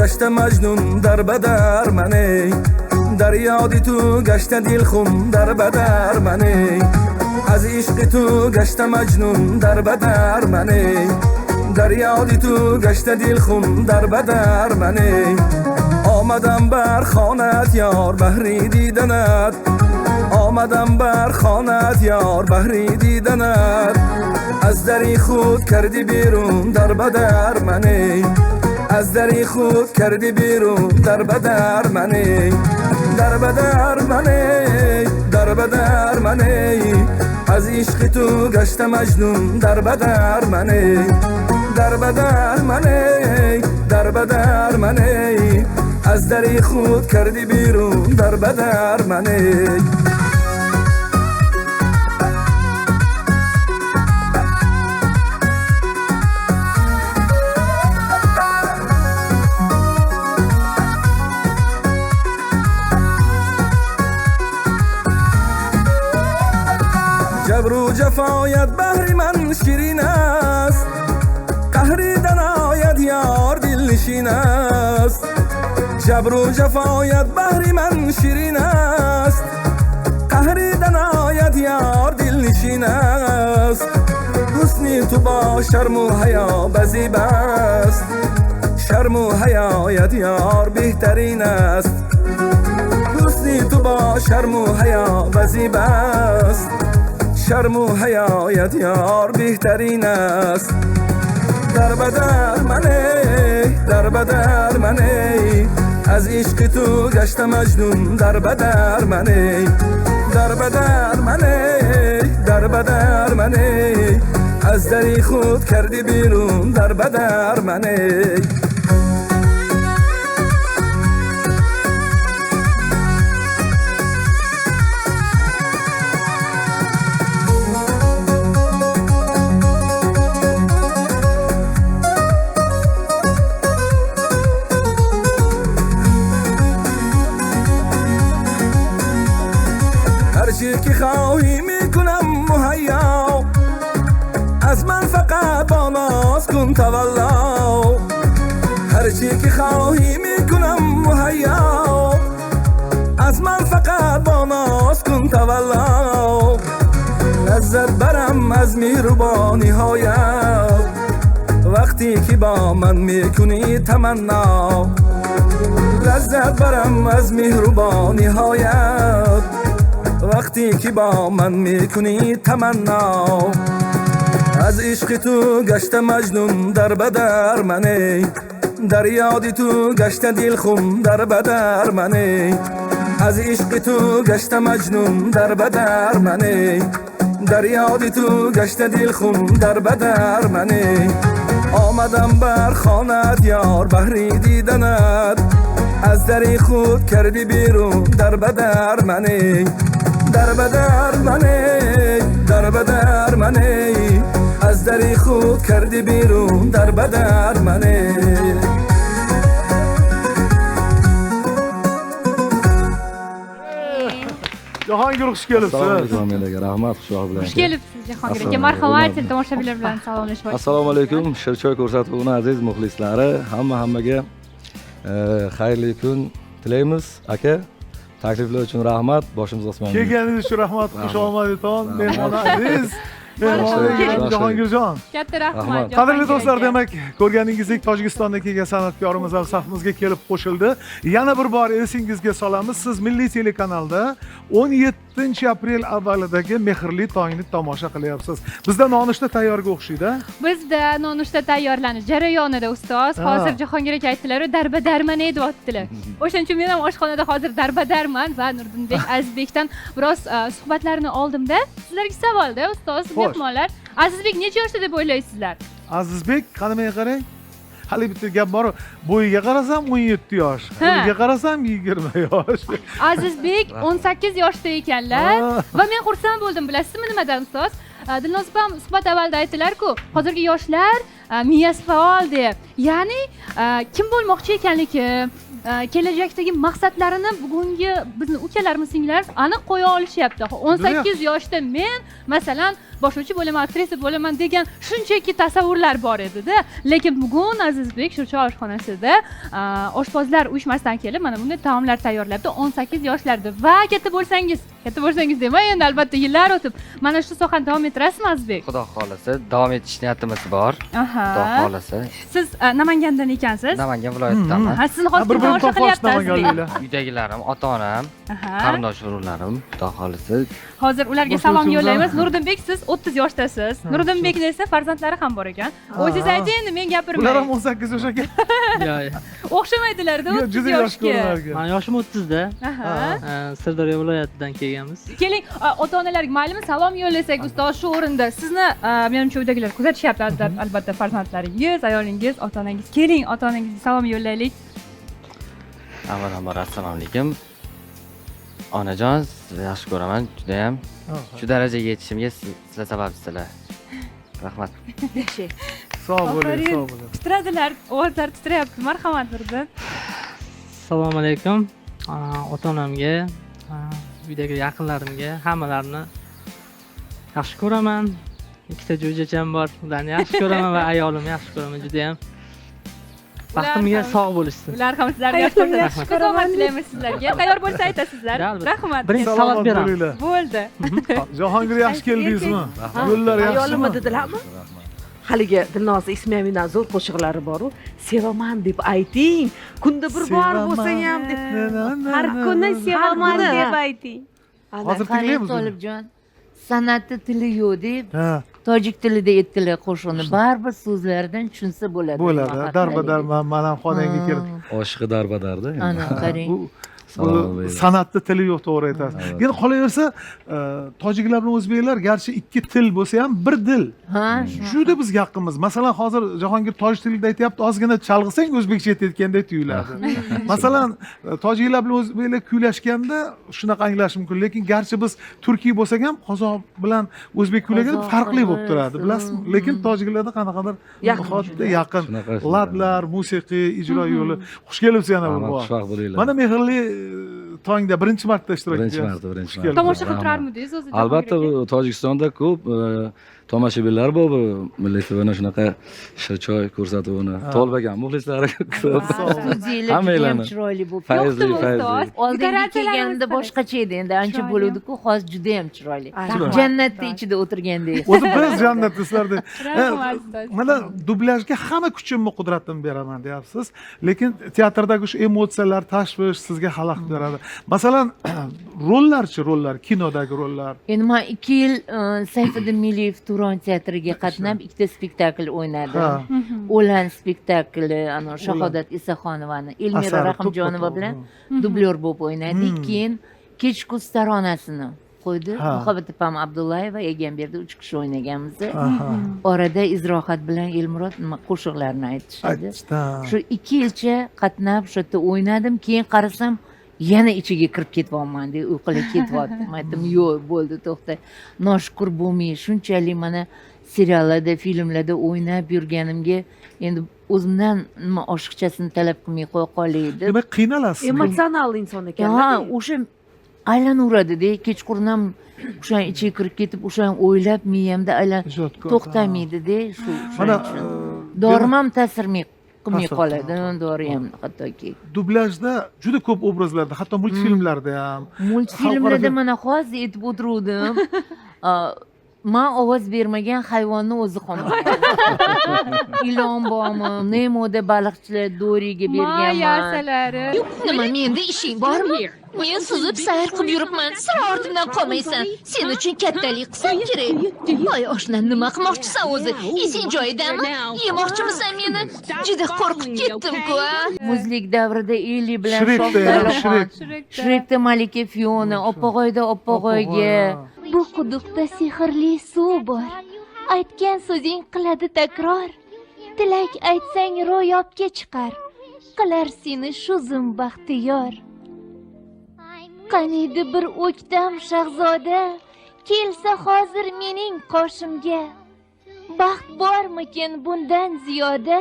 گشته مجنون در بدر منی در یاد تو گشته دل خون در بدر منی از عشق تو گشته مجنون در بدر منی در یاد تو گشته دل خون در بدر منی آمدم بر خانت یار بهری دیدنت آمدم بر خانت یار بهری دیدنت از دری خود کردی بیرون در بدر منی از دری خود کردی بیرون در بدر منی در بدر منی در بدر منی از عشق تو گشته مجنون در بدر منی در بدر منی در بدر منی از دری خود کردی بیرون در بدر منی جبر و جفایت بهر من شیرین است قهریدن آید یار دل نشین است جبر و جفایت بهر من شیرین است قهریدن آید یار دل نشین است حسنی تو با شرم و حیا بزیب است شرم و حیایت یار بهترین است حسنی تو با شرم و حیا بزیب است شرم و حیایت یار بهترین است در بدر منی در بدر منی از عشق تو گشته مجنون در بدر منی در بدر منی در بدر منی از دری خود کردی بیرون در بدر منی هرچی که خواهی میکنم مهیا از من فقط با ناز کن تولا هرچی که خواهی میکنم مهیا از من فقط با ناز کن تولا لذت برم از مهربانی هایت وقتی که با من میکنی تمنا لذت برم از مهربانی هایت وقتی که با من میکنی تمنا از عشق تو گشته مجنون در بدر منی در یاد تو گشته دل خون در بدر منی از عشق تو گشته مجنون در بدر منی در یاد تو گشته دل خون در بدر منی آمدم بر خانت یار بهری دیدنت از دری خود کردی بیرون در بدر منی در بدر منی در بدر منی از دری خود کردی بیرون در بدر منی Jahongir xush kelibsiz. Assalomu alaykum, rahmat, xushvaqt bilan. Xush kelibsiz Jahongir aka. Marhamat, tomoshabinlar bilan salomlashmoqchi. Assalomu alaykum, Shirchoy ko'rsatuvini aziz muxlislari, hammaga xayrli kun tilaymiz, aka. Takliflar uchun rahmat, boshimiz osmonga. Kelganingiz uchun rahmat, xush omadington, mehmon aziz. Jahongirjon. Katta rahmat. Qadrli do'stlar, demak, ko'rganingizdek Tojikistondan kelgan san'atkorimiz ham safimizga kelib qo'shildi. Yana bir bor esingizga solamiz, siz Milliy telekanalda 17 aprel avvalidagi Mehrli tongni tomosha qilyapsiz. Bizda nonushta tayyorga o'xshaydi. Bizda nonushta tayyorlanish jarayonida ustoz, hozir Jahongir aka aytdilar, darbadarman deyaptilar. O'shaning uchun men ham oshxonada hozir darbadarman va Nurdinbek Azizbekdan biroz suhbatlarni oldimda. Sizlarga savolda ustoz, mehmonlar, Azizbek necha yoshda deb o'ylaysizlar? Azizbek, qanimga qarang. Hali bitta gap bor, bo'yiga qarasam 17 yosh, qo'liga qarasam 20 yosh. Azizbek 18 yoshda ekanlar va men xursand bo'ldim, bilasizmi nimadan ustoz? Dilnoz opam suhbat avvalida aytdilar-ku, hozirgi yoshlar miyasi faol deb. Ya'ni kim bo'lmoqchi ekanligi, kelajakdagi maqsadlarini bugungi bizni ukalarimiz singillarimiz aniq qo'ya olishyapti. 18 yoshda men masalan boshlovchi bo'laman, aktrisa bo'laman degan shunchaki tasavvurlar bor edi-da. Lekin bugun Azizbek Shirchoy oshxonasida oshpazlar uyushmasidan kelib mana bunday taomlar tayyorlabdi 18 yoshlarda. Va katta bo'lsangiz demay, endi albatta yillar o'tib mana shu sohani davom ettirasizmi Azizbek? Xudo xolasa davom etish niyatimiz bor. Xudo xolasa. Siz Namangandan ekansiz? Namangan viloyatidanman. Ha, sizni hozir tomosha qilyapti Azizbek. Uydagilarim, ota-onam, qarindosh urug'larim, Xudo xolasa. Hozir ularga salom yo'llaymiz. Nuriddinbek, siz 30 yoshdasiz. Nuriddinbekning esa farzandlari ham bor ekan. O'zingiz ayting endi, men gapirmay. Ular ham 18 yosh ekan. O'xshamaydilarda 30 yoshga. Men yoshim 30 da. Sirdaryo viloyatidan kelganmiz. Keling, ota-onalarga maylimi salom yo'llasak ustoz shu o'rinda. Sizni menimcha uydagilar kuzatishyapti albatta farzandlaringiz, ayolingiz, ota-onangiz. Keling, ota-onangizga salom yo'llaylik. Avvalambor assalomu alaykum. Onajon, sizni yaxshi ko'raman, juda ham. Shu darajaga yetishimga sizlar sababchisizlar. Rahmat. Sog' bo'ling. Titradilar, ovozlari titrayapti. Marhamat Nuriddin. Assalomu alaykum. Ota-onamga, uydagi yaqinlarimga hammalarini yaxshi ko'raman. Ikkita jo'jacham bor, ularni yaxshi ko'raman va ayolimni yaxshi ko'raman juda ham. Baxtimga sog' bo'lishsin. Ular ham sizlarga yaxshi ko'raman tilaymiz sizlarga. Tayyor bo'lsa aytasizlar. Rahmat. Birinchi salat beraman. Bo'ldi. Jahongir yaxshi keldingizmi? Yo'llar yaxshimi? Ayolimi dedilarmi? Haligi Dilnoza Ismoilning zo'r qo'shiqlari bor-ku, sevaman deb ayting. Kunda bir bor bo'lsa ham deb. Har kuni sevaman deb ayting. Hozir tinglaymiz. Tolibjon, san'ati tili yo'q deb tojik tilida aytdilar qo'shiqni. Baribir so'zlaridan tushunsa bo'ladi. Bo'ladi. Darbadar men ham xonangga kirdim. Oshiqi darbadarda. Ana qarang. San'atda tili yo'q, to'g'ri aytasiz. Endi qolaversa, tojiklar bilan o'zbeklar garchi ikki til bo'lsa ham bir dil. Juda bizga yaqinmiz. Masalan, hozir Jahongir tojik tilida aytyapti, ozgina chalg'isang o'zbekcha aytayotgandek tuyuladi. Masalan, tojiklar bilan o'zbeklar kuylashganda shunaqa anglash mumkin, lekin garchi biz turkiy bo'lsak ham qozoq bilan o'zbek kuylaganda farqli bo'lib turadi, bilasizmi? Lekin tojiklarda qanaqadir nihoyatda yaqin ladlar, musiqiy ijro yo'li. Xush kelibsiz yana bu bor. Xushvaqt bo'linglar. Mana mehrli tongda birinchi marta ishtirok etyapsiz. Birinchi marta. Tomosha qilib turarmidingiz o'zi? Albatta, Tojikistonda ko'p tomoshabinlar bor, bu Milliy TVning shunaqa Shirchoy ko'rsatuvini to'lbagan muxlislari ko'p. Hammalarni chiroyli bo'lib fayzli. Oldingi kelganimda boshqacha edi, endi ancha bo'luvdi-ku, hozir juda ham chiroyli. Jannatning ichida o'tirgandek. O'zi biz jannatda sizlarda. Mana dublyajga hamma kuchimni, qudratimni beraman deyapsiz, lekin teatrdagi shu emotsiyalar, tashvish sizga xalaqit beradi. Masalan, rollar, kinodagi rollar. Endi men 2 yil Sayfiddin Miliyev Turon teatriga qatnab, ikkita spektakl o'ynadim. O'lan spektakli, ana Shahodat Isaxonovani, Elmira Rahimjonova bilan dublyor bo'lib o'ynadik. Keyin Kechqurun taronasini qo'ydi. Muhabbat opam Abdullayeva, Egamberdi 3 kishi o'ynaganmiz. Orada Izrohat bilan Elmurod qo'shiqlarni aytishdi. Shu 2 yilcha qatnab, shu yerda o'ynadim. Keyin qarasam, yana ichiga kirib ketyapman deb uyqilib ketyaptim. Aytdim, yo'q, bo'ldi, to'xta. Noshukur bo'lmay, shunchalik mana seriallarda, filmlarda o'ynab yurganimga endi o'zimdan nima oshiqchasini talab qilmay qo'ya qolay deb. Demak, qiynalasiz. Emotsional inson ekan. Ha, o'sha aylanaveradi-da, kechqurun ham o'sha ichiga kirib ketib, o'sha o'ylab miyamda to'xtamaydi-da, shu. Mana dorim ham ta'sir qilmay qoladi, dori ham hattoki. Dublyajda juda ko'p obrazlarda, hatto multfilmlarda ham. Multfilmlarda mana hozir aytib o'tiruvdim. Men ovoz bermagan hayvonni o'zi qo'ygan. Ilon bormi? Nemoda baliqchilar Doriga berganman. Yasalari. Nima, menda ishing bormi? Men suzib sayr qilib yuribman. Sira ortimdan qolmaysan. Sen uchun kattalik qilsam kerak. Voy oshna, nima qilmoqchisan o'zi? Esing joyidami? Yemoqchimisan meni? Juda qo'rqib ketdim-ku. Muzlik davrida Eli bilan Shrekda Malika Fiona, Oppog'oyda Oppog'oyga. Bu quduqda sehrli suv bor. Aytgan so'zing qiladi takror. Tilak aytsang ro'yobga chiqar. Qilar seni shu zum baxtiyor. Qaniydi bir o'ktam shahzoda kelsa hozir mening qoshimga. Baxt bormikin bundan ziyoda?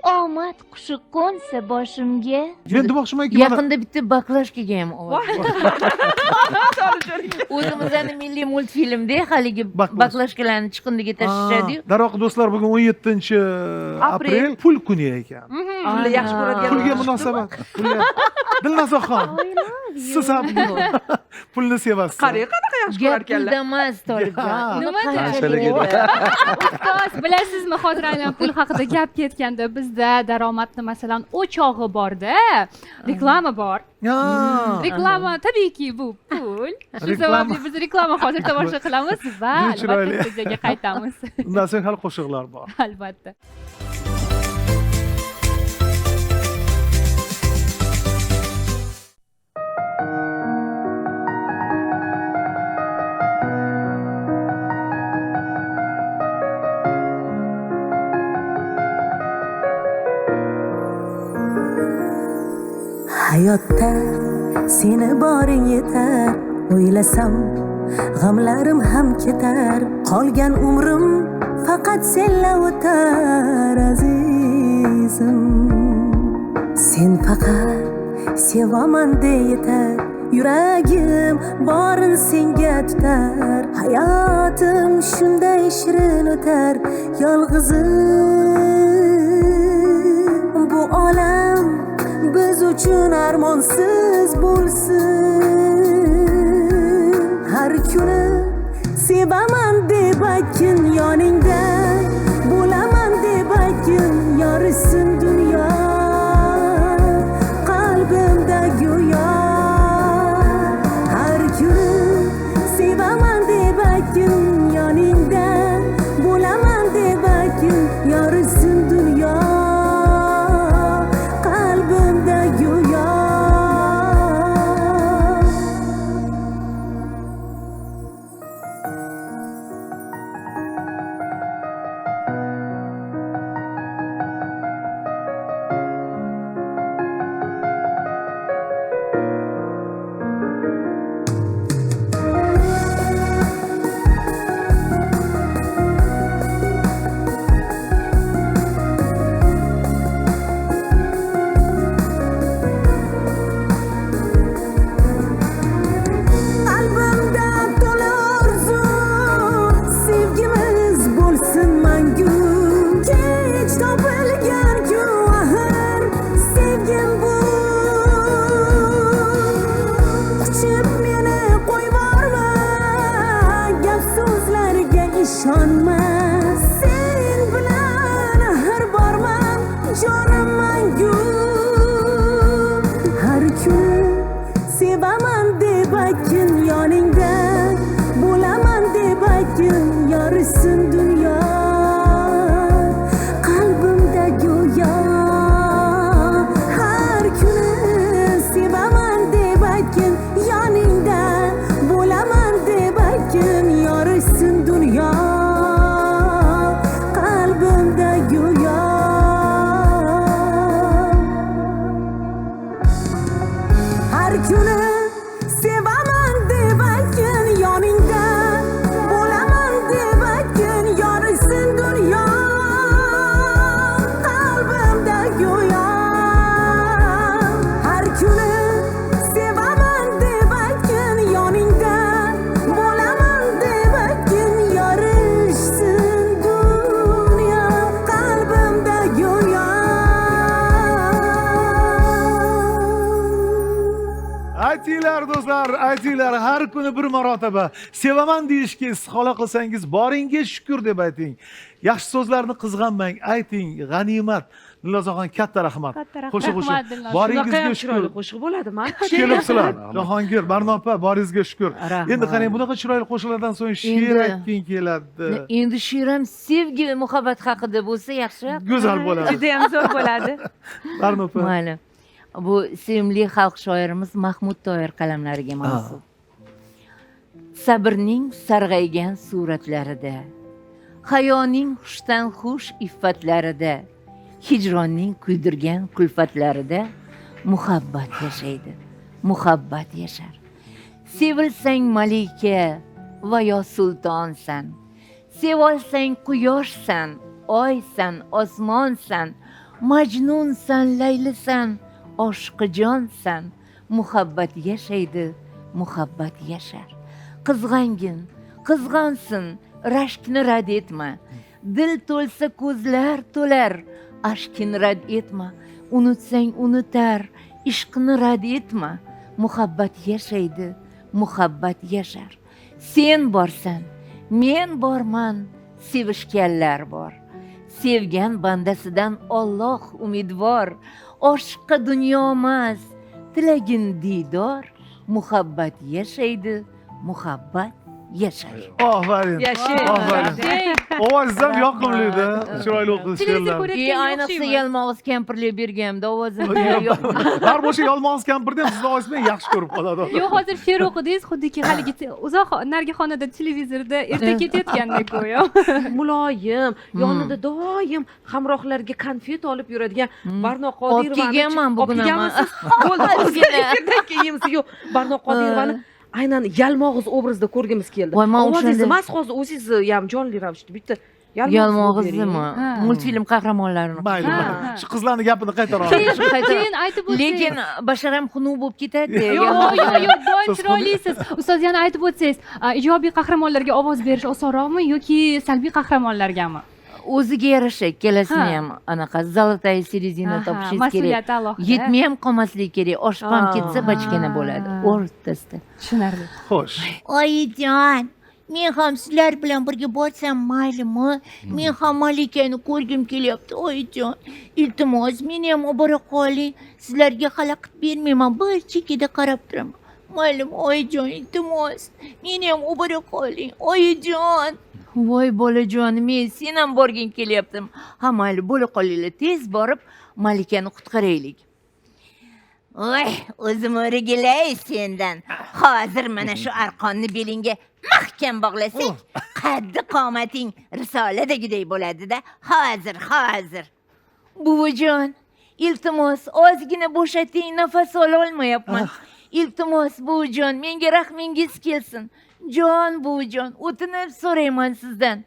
omad qushi qo'nsa boshimga. Men demoqchimanki, Yaqinda bitta baklashkaga ham ovoz. O'zimizni milliy multfilmda haligi baklashkalarni chiqindiga tashishadi-yu. Darvoqe do'stlar, bugun 17-aprel pul kuni ekan. Pulni yaxshi ko'radigan. Pulga munosabat. Dilnazoxon, siz ham pulni sevasiz. Qarang, qanaqa yaxshi Gap ko'rar ekanlar. pulda emas, Tolibjon. Nima Qanchalik edi? Ustoz, bilasizmi, hozir aynan pul haqida gap ketganda bizda daromadni masalan o'chog'i borda, reklama bor. Reklama tabiiyki bu pul. Shu sababli biz reklama hozir tomosha qilamiz va albatta bizga qaytamiz. Undan so'ng hali qo'shiqlar bor. Albatta. hayotda seni boring yetar, o'ylasam g'amlarim ham ketar, qolgan umrim faqat senla o'tar azizim. Sen faqat sevaman de yetar, yuragim borin senga tutar, hayotim shunday shirin o'tar yolg'izim. Bu olam biz uchun armonsiz bo'lsin, har kuni sevaman deb aytgin, yoningda bo'laman deb aytgin, yorishsin dunyo qalbimda go'yo. Har kuni sevaman deb aytgin, yoningda bo'laman deb aytgin, yorishsin dunyo qalbimda go'yo. ishonma, sen bilan har borman jonim mangu. Har kun sevaman deb aytgin, yoningda bo'laman deb aytgin, yorishsin dunyo qalbimda go'yo. Har kuni sevaman deb aytgin, yoningda bo'laman deb aytgin, yorishsin dunyo qalbimda go'yo. Har kuni sevaman deb aytgin, yoningda bo'laman deb aytgin, yorishsin dunyo qalbimda go'yo. Har kuni sevaman deb aytgin, yoningda bo'laman deb aytgin, yorishsin dunyo qalbimda go'yo. Aytinglar do'stlar, aytinglar, har kuni bir marotaba sevaman deyishga istihola qilsangiz, boringga shukur deb ayting. Yaxshi so'zlarni qizg'anmang, ayting. G'animat. Dilnozaxon, katta rahmat. Qo'shiq. Boringizga shukur. Qo'shiq bo'ladimi? Kelibsizlar. Jahongir, Barnopa, boringizga shukur. Endi qarang, bunaqa chiroyli qo'shiqlardan so'ng she'r aytging keladi. Endi she'r ham sevgi, muhabbat haqida bo'lsa yaxshi. Go'zal bo'ladi. Juda ham zo'r bo'ladi. Barnopa. Mayli. Bu sevimli xalq shoirimiz Mahmud Toir qalamlariga mansub. Sabrning sarg'aygan suratlarida, hayoning xushdan xush iffatlarida, hijronning kuydirgan kulfatlarida muhabbat yashaydi, muhabbat yashar. Sevilsang malika va yo sultonsan, sevolsang quyoshsan, oysan, osmonsan, Majnunsan, laylisan, oshqijonsan. Muhabbat yashaydi, muhabbat yashar. Qizg'angin, qizg'ansin, rashkni rad etma. Dil to'lsa ko'zlar to'lar, ashkini rad etma. Unutsang unutar, ishqni rad etma. Muhabbat yashaydi, muhabbat yashar. Sen borsan, men borman, sevishganlar bor. Sevgan bandasidan Alloh umidvor. Oshqqa dunyo emas, tilagin diydor. Muhabbat yashaydi, muhabbat yashar. Aferin. Aferin. Ovozingiz ham yoqimli-da. Chiroyli o'qildi she'rlar. Ayniqsa yalmog'iz kampirlik berganimda ovozim Har o'sha yalmog'iz kampirni ham sizni ovozingizni yaxshi ko'rib qoladi. Yo'q, hozir she'r o'qidingiz, xuddiki haligi uzoq narigi xonada televizorda erta ketayotgandek go'yo. Muloyim, yonida doim hamrohlarga konfet olib yuradigan Barno Qodirovani. Olib kelganman bugun ham. Bo'ldi, keyin yo'q, Barno Qodirovani aynan yalmog'iz obrazda ko'rgimiz keldi. Ovozingiz emas, hozir o'zingiz ham jonli ravishda bitta yalmog'izmi? Multfilm qahramonlarini. Mayli. Shu qizlarning gapini qaytaraman. Keyin aytib o'tsangiz. Lekin basharam xunuk bo'lib ketadi. Yo'q, doim chiroylisiz. Ustoz, yana aytib o'tsangiz, ijobiy qahramonlarga ovoz berish osonroqmi yoki salbiy qahramonlargami? O'ziga yarasha ikkalasini ham anaqa zолотая середина topishingiz kerak. Yetmay ham qolmasligi kerak. Oshib ham ketsa bachkana bo'ladi. O'rtasida. Tushunarli. Xo'sh. Oyijon, men ham sizlar bilan birga borsam maylimi? Men ham Malikani ko'rgim kelyapti, oyijon. Iltimos, meni ham olib bora qoling. Sizlarga xalaqit bermayman, bir chekida qarab turaman. Maylim, oyijon, iltimos, meni ham olib bora qoling, oyijon. Voy bolajonim, men sen ham borging kelyaptim. Ha, mayli, bo'la qolinglar, tez borib Malikani qutqaraylik. Voy, o'zim o'rgilay sendan. Hozir mana shu arqonni belingga mahkam bog'lasak, qaddi qomating risoladagidek bo'ladi-da. Hozir. Buvijon, iltimos, ozgina bo'shating, nafas ola olmayapman. Iltimos, buvijon, menga rahmingiz kelsin. Jon buvijon, o'tinib so'rayman sizdan.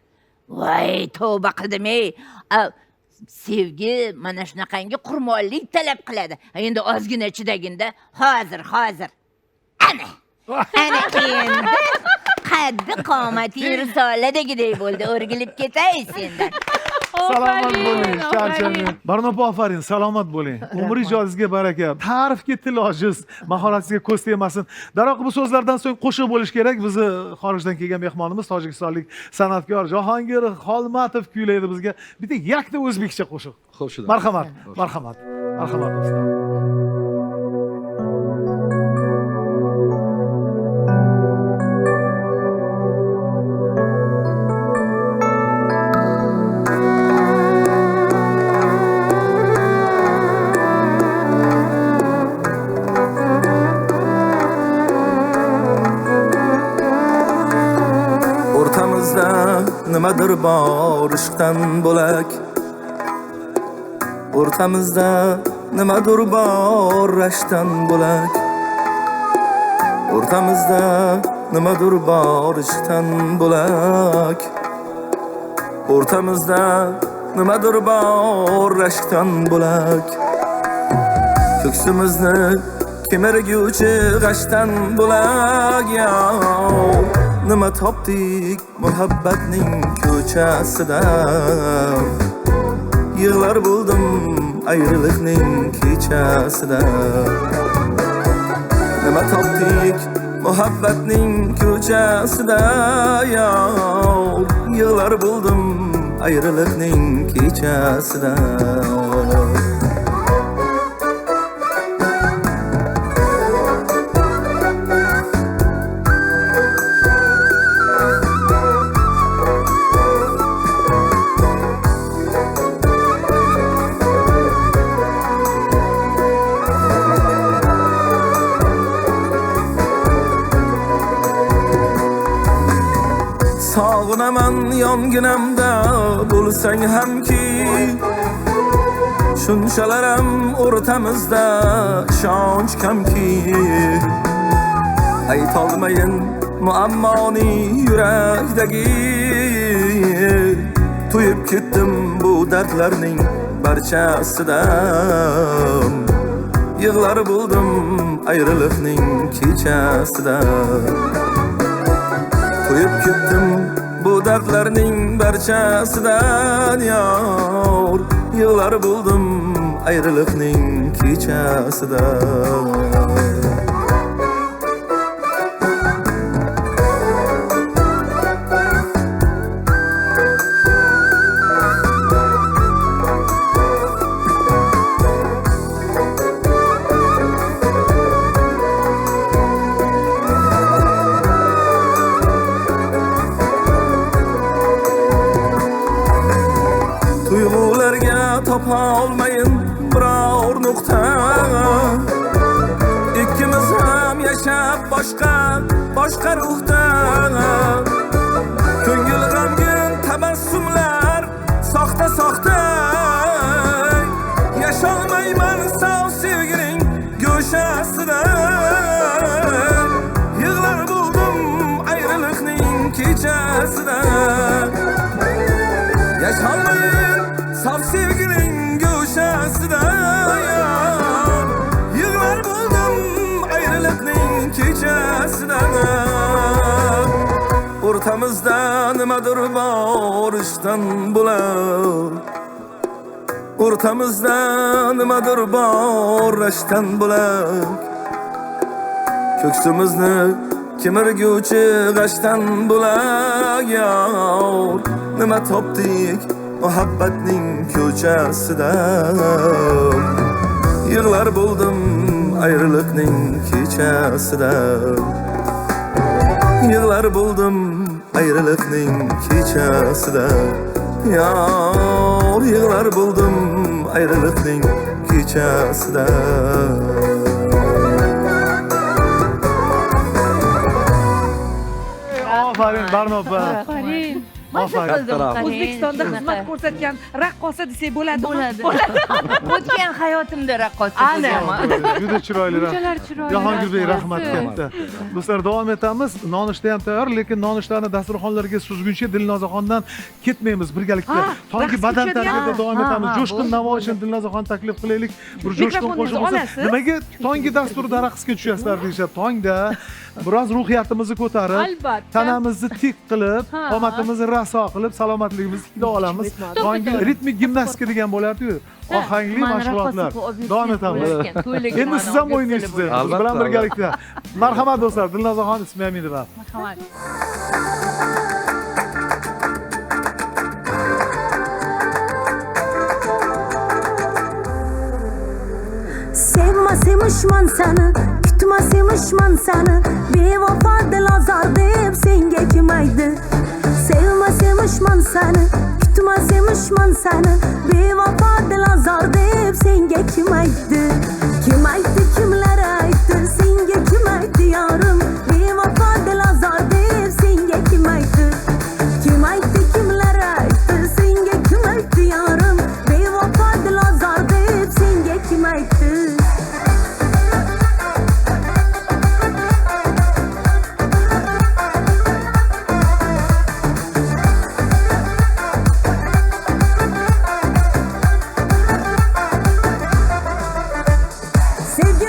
Voy, tavba qildim-ey. Sevgi mana shunaqangi qurmonlik talab qiladi. Endi ozgina chidaginda, hozir. Ana endi qaddi qomating risoladagidek bo'ldi, o'rgilib ketay sendan. Salomat bo'ling, charchamang. Barnopa, ofarin, salomat bo'ling. Umr ijodingizga baraka. Ta'rifga til ojiz, mahoratingizga ko'z tegmasin. Darvoqe bu so'zlardan so'ng qo'shiq bo'lish kerak. Bizni xorijdan kelgan mehmonimiz tojikistonlik san'atkor Jahongir Xolmatov kuylaydi bizga. Bitta yakta o'zbekcha qo'shiq. Xo'p, shu. Marhamat do'stlar. Nimadir bor ishqdan bo'lak, o'rtamizda nimadir bor rashkdan bo'lak, o'rtamizda nimadir bor ishqdan bo'lak, o'rtamizda nimadir bor rashkdan bo'lak, ko'ksimizni kemirguvchi g'ashdan bo'lak. Nima topdik muhabbatning ko'chasida, yig'lar bo'ldim ayriliqning kechasida. Nima topdik muhabbatning ko'chasida, yig'lar bo'ldim ayriliqning kechasida. Sog'inaman yonginamda bo'lsang hamki, shunchalaram o'rtamizda ishonch kamki. Aytolmayin muammoni yurakdagi, to'yib ketdim bu dardlarning barchasidan yig'lar bo'ldim ayriliqning kechasida qo'yib ketdim bu dardlarning barchasidan yor yig'lar bo'ldim ayriliqning kechasida topa olmayın biror nuqta ikkimiz ham yashab boshqa ruhda ko'ngil g'amgin tabassumlar soxta yasholmayman sov sevgining go'shasida yig'lar bo'ldim ayriliqning kechasida yasholmayman sov sevgining go'shasida yig'lar bo'ldim ayriliqning kechasida o'rtamizda nimadir bor ishdan bo'lar o'rtamizda nimadir bor rashtan bo'lar ko'ksimizni kemirguvchi g'ashdan bo'lar yor nima topdik muhabbatning ko'chasida yig'lar bo'ldim ayriliqning kechasida yig'lar bo'ldim ayriliqning kechasida yor yig'lar bo'ldim ayriliqning kechasida Aferin Barnopa. Aferin. O'zbekistonda xizmat ko'rsatgan raqqosa desak bo'ladi. O'tgan hayotimda raqqosa bo'lganman. Juda chiroyli. Shunchalar chiroyli. Jahongir rahmat raqqosa. katta. Do'stlar davom etamiz. Nonushta ham tayyor, lekin nonushtalarni dasturxonlarga suzguncha Dilnozaxondan ketmaymiz birgalikda. Tongi badan tarkibida davom etamiz. Jo'shqin Navoiyni Dilnozaxon taklif qilaylik. Bir jo'shqin qo'shiq bo'lsa. Nimaga tongi dasturida raqsga tushasizlar deyshadi. Tongda biroz ruhiyatimizni ko'tarib, Albatta. tanamizni tik qilib, qomatimizni raso qilib, salomatligimizni tiklab olamiz. Tongi ritmik gimnastika degan bo'lardi-ku. Ohangli mashg'ulotlar. Davom etamiz. Endi siz ham o'ynaysiz. Biz bilan birgalikda. Marhamat do'stlar, Dilnozaxon Ismoilova. Marhamat. Sevmas emishman seni, kutmas emishman seni, bevafo dilozor deb senga kim aytdi? Sevmas emishman seni, kutmas emishman seni, bevafo dilozor deb senga kim aytdi? Kim aytdi, kimlar aytdi, senga kim aytdi yorim? Bevafo dilozor deb senga kim aytdi? Kim aytdi, kimlar aytdi, senga kim aytdi yorim? Bevafo dilozor deb senga kim aytdi? Sevgi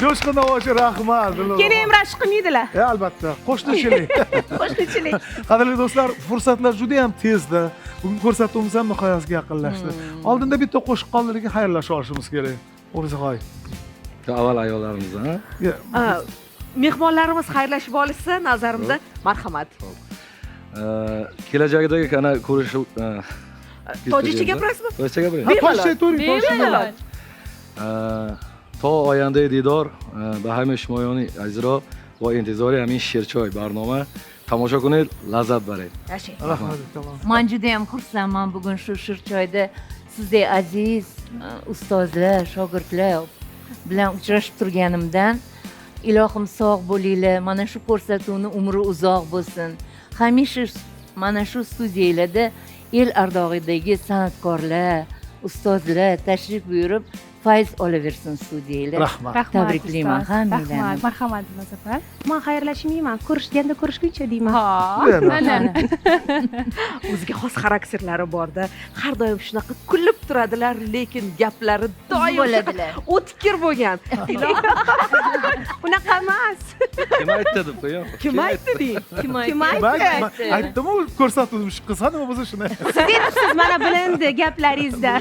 Jo'shqin Navoshi rahmat. keyin ham rashk qilmaydilar. Albatta, qo'shnichilik. Qo'shnichilik. Qadrli do'stlar, fursatlar juda ham tezda. Bugun ko'rsatuvimiz ham nihoyasiga yaqinlashdi. Oldinda bitta qo'shiq qoldi, lekin xayrlashib olishimiz kerak. O'g'rizoy. Avval ayollarimiz, ha? Mehmonlarimiz xayrlashib olishsa, nazarimda marhamat. Kelajagidagi kana ko'rishuv Tojikcha gapirasizmi? Tojikcha gapiring. Tojikcha to'ring, Bemalol. تا آینده دیدار به همه شمایان عزیزا و انتظار همین شیرچای برنامه تماشا کنید لذت برید. Rahmat, tamom. man judayam xursandman bugun shu shirchoyda sizdek aziz ustozlar shogirdlar bilan uchrashib turganimdan. Ilohim sog' bo'linglar, mana shu ko'rsatuvni umri uzoq bo'lsin. Hamisha mana shu studiyalarda el ardog'idagi san'atkorlar, ustozlar tashrif buyurib fayz olaversin studiyalar. Rahmat. Tabriklayman hammalarni. Rahmat, marhamat Muzaffar. Men xayrlashmayman, ko'rishganda ko'rishguncha deyman. Mana. O'ziga xos xarakterlari borda. Har doim shunaqa kulib turadilar, lekin gaplari doim bo'ladilar. o'tkir bo'lgan. Unaqa emas. Kim aytdi deb qo'ying. Kim aytdi deng? Kim Aytdim-ku, ko'rsatuvimiz qilsa nima bo'lsa shuni. Siz mana bilindi gaplaringizda.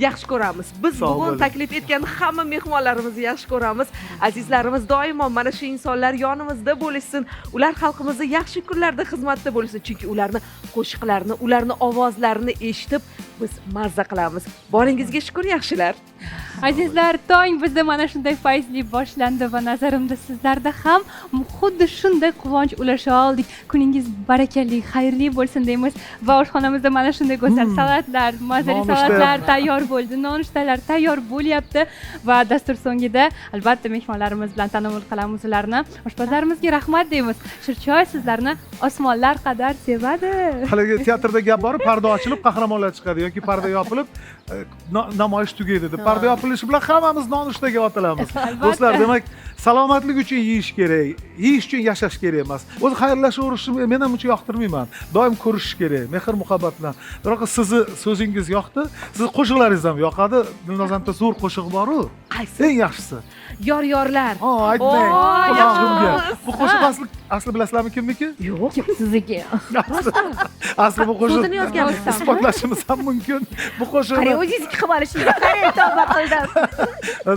Yaxshi ko'ramiz. Biz Sog' bugun bo'ling. taklif etgan hamma mehmonlarimizni yaxshi ko'ramiz. Azizlarimiz doimo mana shu insonlar yonimizda bo'lishsin. Ular xalqimizga yaxshi kunlarda xizmatda bo'lsin, chunki ularni qo'shiqlarini, ularni ovozlarini eshitib biz mazza qilamiz. Boringizga shukr, yaxshilar. Azizlar, tong bizda mana shunday fayzli boshlandi va nazarimda sizlarda ham xuddi shunday quvonch ulasha oldik. Kuningiz barakali, xayrli bo'lsin deymiz va oshxonamizda mana shunday go'zal salatlar, mazali Nonushta. salatlar tayyor bo'ldi, nonushtalar tayyor bo'lyapti va dastur so'ngida albatta mehmonlarimiz bilan tanovul qilamiz ularni. Oshpazlarimizga rahmat deymiz. Shirchoy sizlarni osmonlar qadar sevadi. Haligi teatrda gap bor, parda ochilib qahramonlar chiqadi yoki parda yopilib namoyish tugaydi deb. Parda yopilishi bilan hammamiz nonushtaga otilamiz. Do'stlar, demak, salomatlik uchun yeyish kerak, yeyish uchun yashash kerak emas. O'zi xayrlashishni men ham uncha yoqtirmayman. Doim ko'rishish kerak, mehr muhabbat bilan. Biroq sizni so'zingiz yoqdi, sizni qo'shiqlaringiz ham yoqadi. Dilnozamda zo'r qo'shiq bor-ku. Qaysi? Eng yaxshisi. Yor-yorlar. Aytmang. Oy, Xudoyimga. yaxshi. Bu qo'shiq asli bilasizlarmi kimniki? Yo'q. Sizniki. Asli bu qo'shiq So'zini yozganmiz. isbotlashimiz ham mumkin. Bu Qarang, qo'shiqni o'zingiz qilib olishingiz. Qarang, tavba qildim.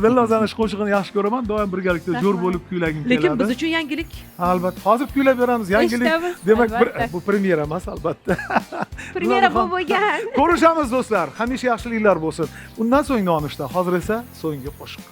Dilnozani qo'shig'ini yaxshi ko'raman, doim birgalikda jo'r bo'lib kuylagim keladi. Lekin biz uchun yangilik. Albatta, hozir kuylab beramiz. Yangilik. Eshitamiz, Demak, albatta. bu premyera emas, albatta. Premyera bo'lgan. Ko'rishamiz do'stlar. Hamisha yaxshiliklar bo'lsin. Undan so'ng nonushta, hozir esa so'nggi qo'shiq.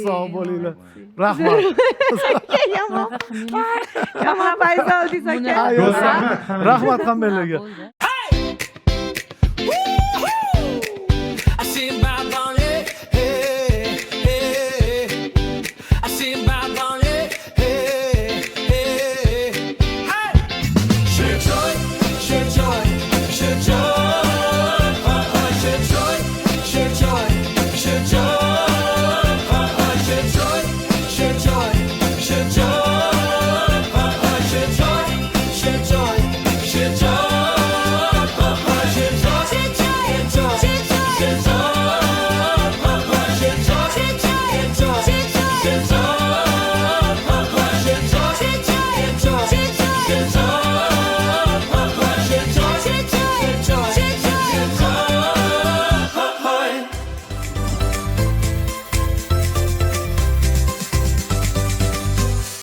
sog' bo'linglar. Rahmat. Yomon payt oldingiz aka. Rahmat hammalarga.